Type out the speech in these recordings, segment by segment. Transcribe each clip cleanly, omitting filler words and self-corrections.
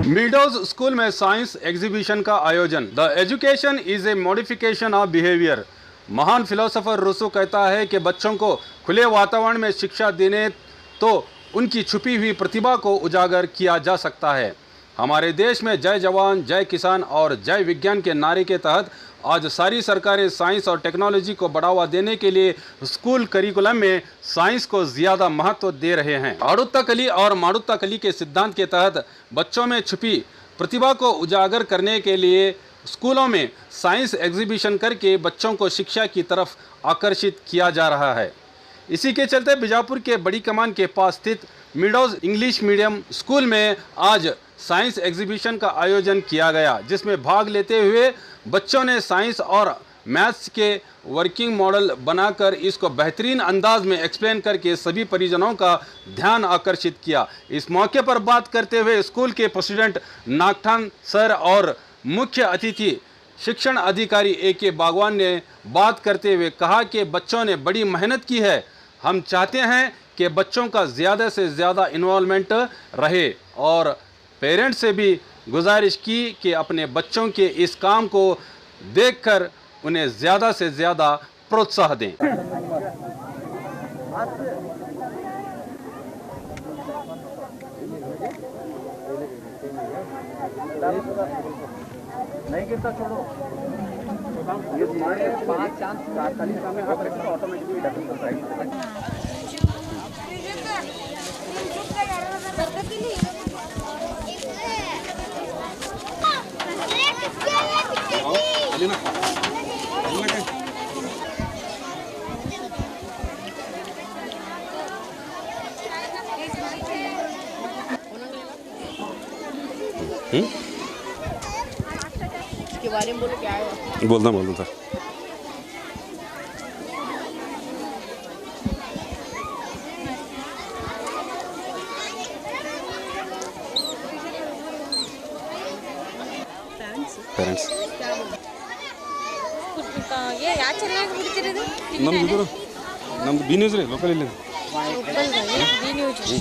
Meadows school में science exhibition का आयोजन। The education is a modification of behaviour. महान फिलोसोफर रूसो कहता है कि बच्चों को खुले वातावरण में शिक्षा देने तो उनकी छुपी हुई प्रतिभा को उजागर किया जा सकता है। हमारे देश में जय जवान जय किसान और जय विज्ञान के नारे के तहत आज सारी सरकारें साइंस और टेक्नोलॉजी को बढ़ावा देने के लिए स्कूल करिकुलम में साइंस को ज़्यादा महत्व दे रहे हैं। आड़ुत्ता कली और माड़ुत्ता कली के सिद्धांत के तहत बच्चों में छुपी प्रतिभा को उजागर करने के लिए स्कूलों में साइंस एग्जीबिशन करके बच्चों को शिक्षा की तरफ आकर्षित किया जा रहा है। इसी के चलते बीजापुर के बड़ी कमान के पास स्थित मीडोज इंग्लिश मीडियम स्कूल में आज साइंस एग्जीबिशन का आयोजन किया गया, जिसमें भाग लेते हुए बच्चों ने साइंस और मैथ्स के वर्किंग मॉडल बनाकर इसको बेहतरीन अंदाज में एक्सप्लेन करके सभी परिजनों का ध्यान आकर्षित किया। इस मौके पर बात करते हुए स्कूल के प्रेसिडेंट नागठान सर और मुख्य अतिथि शिक्षण अधिकारी AK बागवान ने बात करते हुए कहा कि बच्चों ने बड़ी मेहनत की है। हम चाहते हैं कि बच्चों का ज़्यादा से ज़्यादा इन्वॉल्वमेंट रहे और पेरेंट्स से भी गुजारिश की कि अपने बच्चों के इस काम को देखकर उन्हें ज़्यादा से ज़्यादा प्रोत्साह दें। नहीं गिरता छोड़ो। ये 5 चांस तात्कालिक में ऑटोमेटिकली डबल करता है। इसके बारे में बोलो क्या है? बोलता था। पेरेंट्स ಯಾಕೆ ಚೆನ್ನಾಗಿ ಬಿಡ್ತಿರೋದು? ನಮ್ದು ಬಿ ನ್ಯೂಸ್ ರೀ, ಲೋಕಲ್ ಇಲ್ಲ ಬಿ ನ್ಯೂಸ್.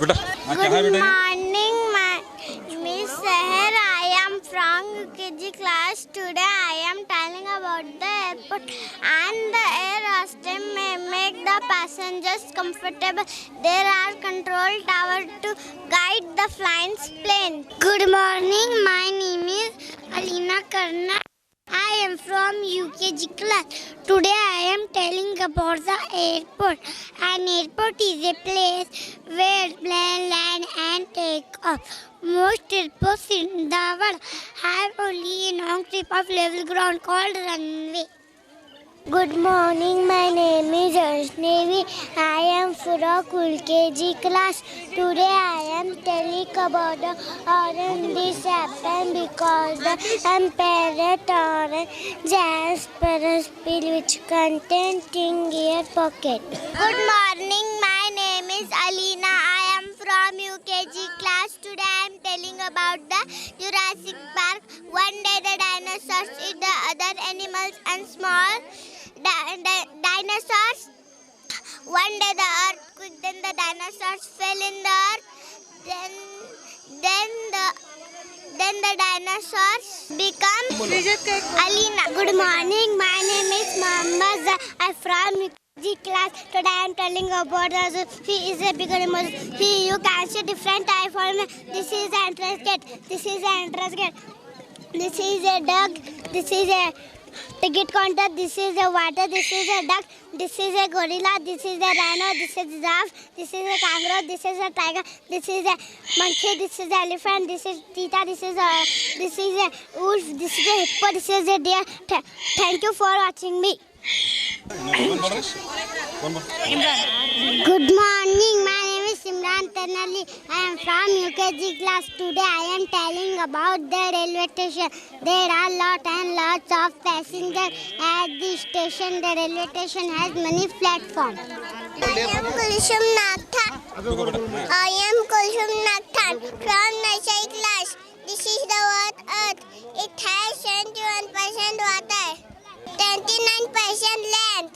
बेटा Good morning, Miss Seher. I am from UKG class. Today I am telling about the airport and the air hostess may make the passengers comfortable. There are control towers to guide the flying plane. Good morning, my name is Alina Karna. I am from UKG class. Today I am telling about the airport. An airport is a place where plane land and take off. Most airports in the world have only a long strip of level ground called runway. Good morning, my name is Ashnevi. I am from UKG class. Today I am telling about the orange. This happened because the parrot orange jasper's pill which contains in ear pocket. Good morning, my name is Alina. I am from UKG class. Today I am telling about the Jurassic Park. One day the dinosaurs eat the other animals and small dinosaurs. One day the earthquake, then the dinosaurs fell in the earth. Then the dinosaurs become Alina. Good morning, my name is Mohammad. I am from UKG class. Today I am telling about the he is a big animal. You can see different type of. This is an entrance gate. This is an entrance gate. This is a dog. This is a ticket counter. This is a water. This is a duck. This is a gorilla. This is a rhino. This is a giraffe. This is a kangaroo. This is a tiger. This is a monkey. This is an elephant. This is cheetah. This is a wolf. This is a hippo. This is a deer. Thank you for watching me. Good morning. My name is Simran Tanali. I am from UKG class. Today I am telling about the railway station. There are lots of passengers at the station. The railway station has many platforms. I am Kulsum Nathan. From Nursery class. This is the Earth. It has 71% water, 29% land.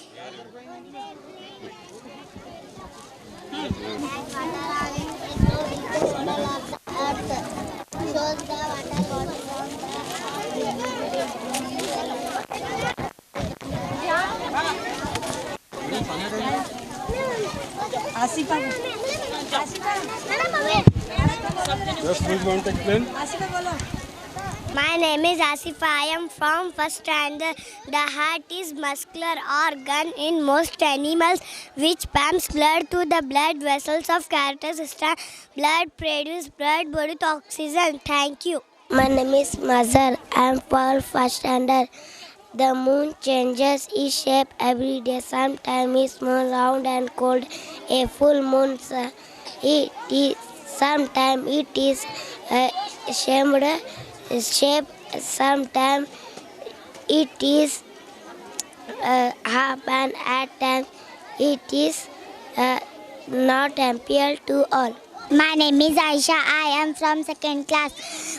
Asifa. Yes, please want to explain. Asifa bolo. My name is Asifa. I am from first standard. The heart is muscular organ in most animals which pumps blood to the blood vessels of character system. Blood produces blood body to oxygen. Thank you. My name is Mazhar. I am from first standard. The moon changes its shape every day. Sometimes it's more round and cold. A full moon. Sometimes it is shape. Sometimes it is half and at times it is not appeal to all. My name is Aisha. I am from second class.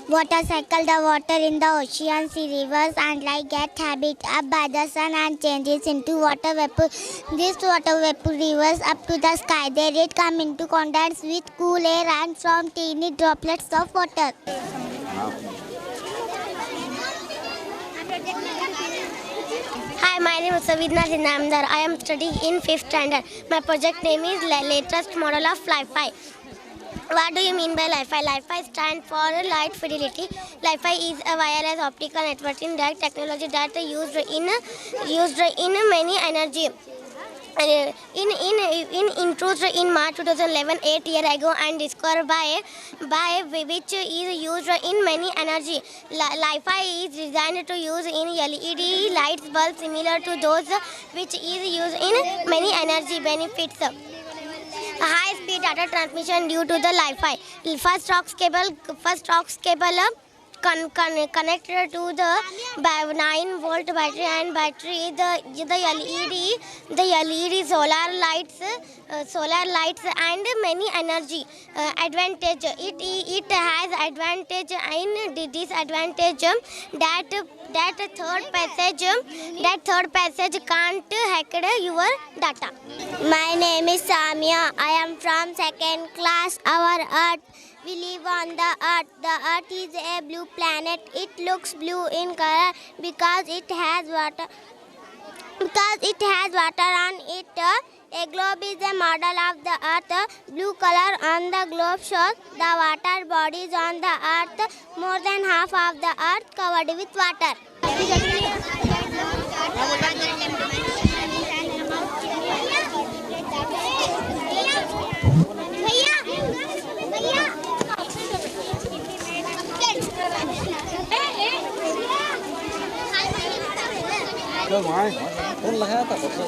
Water cycle the water in the ocean, sea, rivers and like get habit up by the sun and changes into water vapor. This water vapor rivers up to the sky. There it come into contact with cool air and from teeny droplets of water. Hi, my name is Savidna Sinamdar. I am studying in 5th standard. My project name is latest model of Li-Fi. What do you mean by Li-Fi? Li-Fi stands for light fidelity. Li-Fi is a wireless optical networking technology that used in many energy. Introduced in March 2011, 8 years ago, and discovered by which is used in many energy. Li-Fi is designed to use in LED lights bulbs similar to those which is used in many energy benefits. High-speed data transmission due to the Li-Fi. First aux cable connected to the 9-volt battery and battery. The LED solar lights and many energy advantage. It has advantage and disadvantage that third passage can't hack your data. My name is Samia. I am from second class. Our Earth. We live on the Earth. The Earth is a blue planet. It looks blue in color because it has water. On it. A globe is a model of the Earth. Blue color on the globe shows the water bodies on the Earth. More than half of the Earth covered with water. Phone लगाया था परसों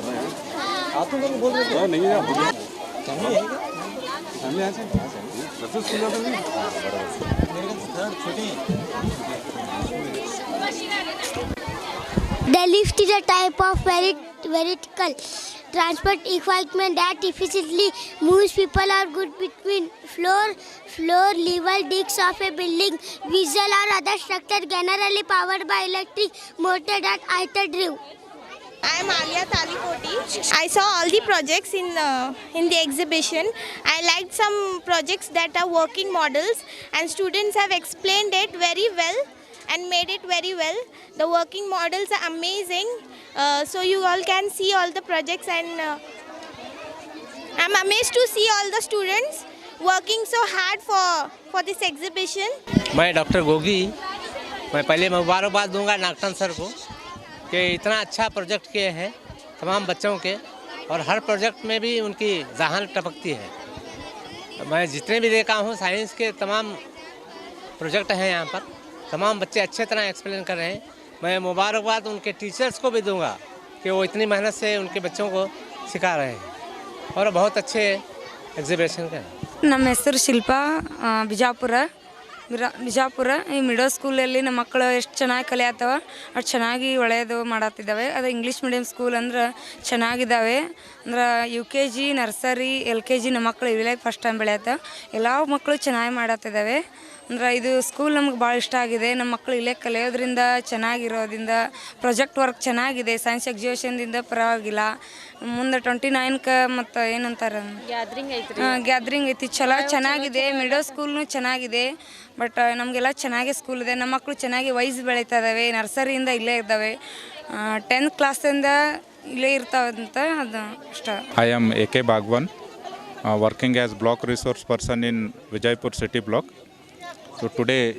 आप तो बोल रहे थे नहीं है फैमिली है क्या फैमिली है रसूल स्कूल में मेरे घर छोटी The lift is a type of vertical transport equipment that efficiently moves people or goods between floor level discs of a building, visual or other structure, generally powered by electric motor that either drive. I am Alia Talikoti. I saw all the projects in the exhibition. I liked some projects that are working models, and students have explained it very well and made it very well. The working models are amazing. So you all can see all the projects, and I'm amazed to see all the students working so hard for this exhibition. मैं doctor Gogi, मैं पहले मुबारकबाद दूंगा नागटन sir को कि इतना अच्छा project किए हैं तमाम बच्चों के, और हर प्रोजेक्ट में भी उनकी जहान टपकती है। मैं जितने भी देखा हूँ साइंस के तमाम प्रोजेक्ट हैं यहाँ पर, तमाम बच्चे अच्छे तरह एक्सप्लेन कर रहे हैं। मैं मुबारकबाद उनके टीचर्स को भी दूंगा कि वो इतनी मेहनत से उनके बच्चों को सिखा रहे हैं और बहुत अच्छे एग्जिबिशन का। ನಮ್ಮ ಹೆಸರು ಶಿಲ್ಪಾ ಬಿಜಾಪುರ ಈ ಮಿಡಲ್ ಸ್ಕೂಲಲ್ಲಿ ನಮ್ಮ ಮಕ್ಕಳು ಎಷ್ಟು ಚೆನ್ನಾಗಿ ಕಲಿಯತ್ತವ ಅಷ್ಟು ಚೆನ್ನಾಗಿ ಒಳ್ಳೆಯದು ಮಾಡತ್ತಿದ್ದಾವೆ. ಅದು ಇಂಗ್ಲೀಷ್ ಮೀಡಿಯಮ್ ಸ್ಕೂಲ್ ಅಂದ್ರೆ ಚೆನ್ನಾಗಿದ್ದಾವೆ. ಅಂದ್ರೆ UKG ನರ್ಸರಿ LKG ನಮ್ಮ ಮಕ್ಕಳು ಇಲ್ಲೇ ಫಸ್ಟ್ ಟೈಮ್ ಬೆಳೆಯತ್ತ. ಎಲ್ಲ ಮಕ್ಕಳು ಚೆನ್ನಾಗಿ ಮಾಡತ್ತಿದ್ದಾವೆ. ಅಂದ್ರೆ ಇದು ಸ್ಕೂಲ್ ನಮ್ಗೆ ಭಾಳ ಇಷ್ಟ ಆಗಿದೆ. ನಮ್ಮ ಮಕ್ಕಳು ಇಲ್ಲೇ ಕಲಿಯೋದ್ರಿಂದ ಚೆನ್ನಾಗಿರೋದ್ರಿಂದ ಪ್ರಾಜೆಕ್ಟ್ ವರ್ಕ್ ಚೆನ್ನಾಗಿದೆ. ಸೈನ್ಸ್ ಎಕ್ಸಿಬಿಷನ್ದಿಂದ ಪರವಾಗಿಲ್ಲ. ಮುಂದೆ 29ಕ್ಕೆ ಮತ್ತು ಏನಂತಾರೆ ಗ್ಯಾದ್ರಿಂಗ್ ಐತಿ, ಚಲೋ ಚೆನ್ನಾಗಿದೆ. ಮಿಡಲ್ ಸ್ಕೂಲ್ನು ಚೆನ್ನಾಗಿದೆ. ಬಟ್ ನಮಗೆಲ್ಲ ಚೆನ್ನಾಗಿ ಸ್ಕೂಲ್ ಇದೆ. ನಮ್ಮ ಮಕ್ಕಳು ಚೆನ್ನಾಗಿ ವಯಸ್ಸು ಬೆಳೀತಾ ಇದ್ದಾವೆ. ನರ್ಸರಿಯಿಂದ ಇಲ್ಲೇ ಇದ್ದಾವೆ, 10th ಕ್ಲಾಸಿಂದ ಇಲ್ಲೇ ಇರ್ತಾವಂತ. ಅದು ಇಷ್ಟ. I am AK Bhagwan. working as block resource person in Vijaypur city block. So today,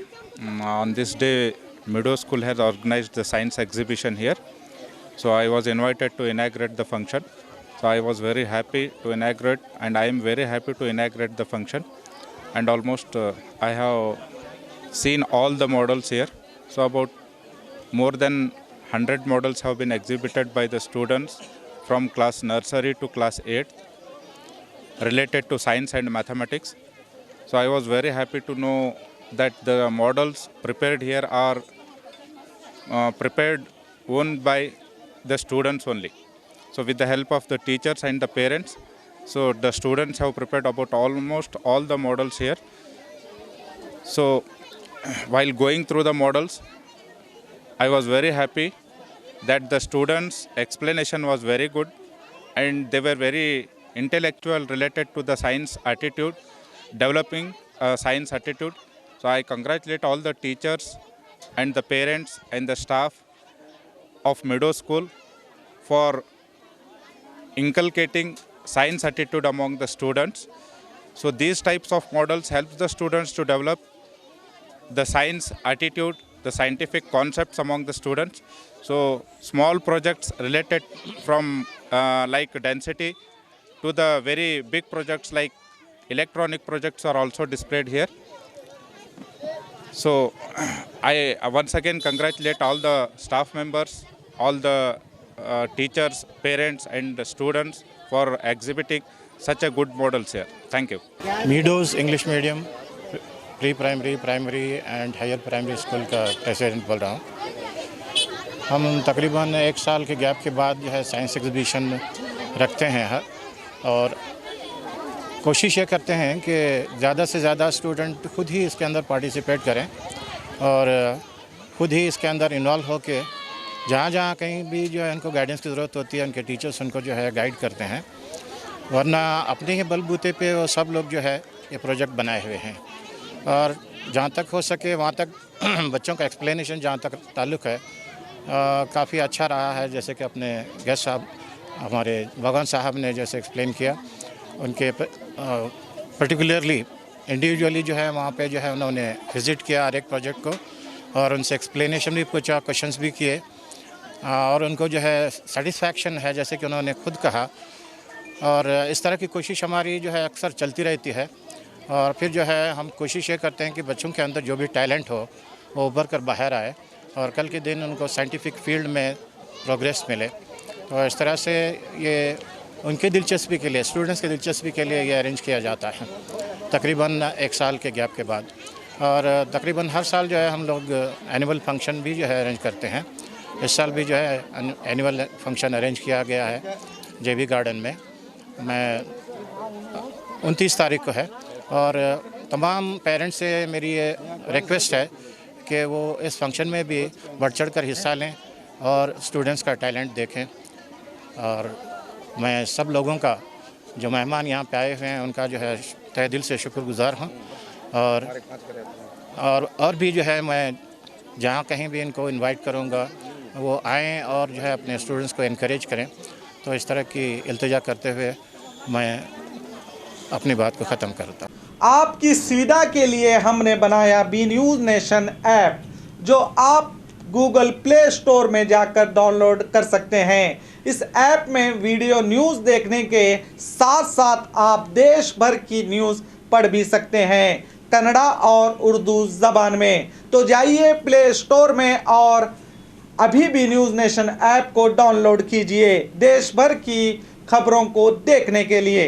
on this day, Middle School has organized the science exhibition here. So I was invited to inaugurate the function. So I was very happy to inaugurate, and I am very happy to inaugurate the function. And almost I have seen all the models here. So about more than 100 models have been exhibited by the students from class nursery to class 8 related to science and mathematics. So I was very happy to know that the models prepared here are prepared only by the students only. So with the help of the teachers and the parents, so the students have prepared about almost all the models here. So while going through the models, I was very happy that the students' explanation was very good and they were very intellectual related to the science attitude, developing a science attitude. So I congratulate all the teachers and the parents and the staff of Middle School for inculcating science attitude among the students. So these types of models help the students to develop the science attitude, the scientific concepts among the students. So small projects related from like density to the very big projects like electronic projects are also displayed here. So I once again congratulate all the staff members, all the teachers, parents and the students for exhibiting such a good models here. Thank you. Meadows English medium pre primary, primary and higher primary school का president बोल रहा हूँ। हम तकरीबन 1 साल के gap के बाद जो है साइंस एग्जीबिशन रखते हैं और कोशिश ये करते हैं कि ज़्यादा से ज़्यादा स्टूडेंट खुद ही इसके अंदर पार्टिसिपेट करें और खुद ही इसके अंदर इन्वॉल्व होकर जहाँ जहाँ कहीं भी जो है उनको गाइडेंस की ज़रूरत होती है, उनके टीचर्स उनको जो है गाइड करते हैं, वरना अपने ही बलबूते पे वो सब लोग जो है ये प्रोजेक्ट बनाए हुए हैं। और जहाँ तक हो सके वहाँ तक बच्चों का एक्सप्लेनेशन जहाँ तक ताल्लुक़ है काफ़ी अच्छा रहा है। जैसे कि अपने गेस्ट साहब हमारे भगवान साहब ने जैसे एक्सप्लेन किया, उनके पर्टिकुलरली इंडिविजुअली जो है वहाँ पे जो है उन्होंने विज़िट किया हर एक प्रोजेक्ट को और उनसे एक्सप्लेनेशन भी पूछा, क्वेश्चंस भी किए और उनको जो है सेटिस्फैक्शन है जैसे कि उन्होंने खुद कहा। और इस तरह की कोशिश हमारी जो है अक्सर चलती रहती है और फिर जो है हम कोशिश ये करते हैं कि बच्चों के अंदर जो भी टैलेंट हो वो उभर कर बाहर आए और कल के दिन उनको साइंटिफिक फील्ड में प्रोग्रेस मिले। तो इस तरह से ये उनकी दिलचस्पी के लिए, स्टूडेंट्स की दिलचस्पी के लिए ये अरेंज किया जाता है तकरीबन 1 साल के गैप के बाद। और तकरीबन हर साल जो है हम लोग एनुअल फंक्शन भी जो है अरेंज करते हैं। इस साल भी जो है एनुअल फंक्शन अरेंज किया गया है जेबी गार्डन में, मैं 29 तारीख को है। और तमाम पेरेंट्स से मेरी ये रिक्वेस्ट है कि वो इस फंक्शन में भी बढ़ चढ़ कर हिस्सा लें और स्टूडेंट्स का टैलेंट देखें। और मैं सब लोगों का जो मेहमान यहाँ पे आए हुए हैं उनका जो है तहे दिल से शुक्रगुज़ार हूँ। और भी जो है मैं जहाँ कहीं भी इनको इनवाइट करूँगा वो आएँ और जो है अपने स्टूडेंट्स को इनकरेज करें। तो इस तरह की इल्तिजा करते हुए मैं अपनी बात को ख़त्म करता हूँ। आपकी सुविधा के लिए हमने बनाया बी न्यूज़ नेशन ऐप, जो आप गूगल प्ले स्टोर में जाकर डाउनलोड कर सकते हैं। इस ऐप में वीडियो न्यूज़ देखने के साथ साथ आप देश भर की न्यूज़ पढ़ भी सकते हैं, कन्नड़ा और उर्दू ज़बान में। तो जाइए प्ले स्टोर में और अभी भी न्यूज़ नेशन ऐप को डाउनलोड कीजिए देश भर की खबरों को देखने के लिए।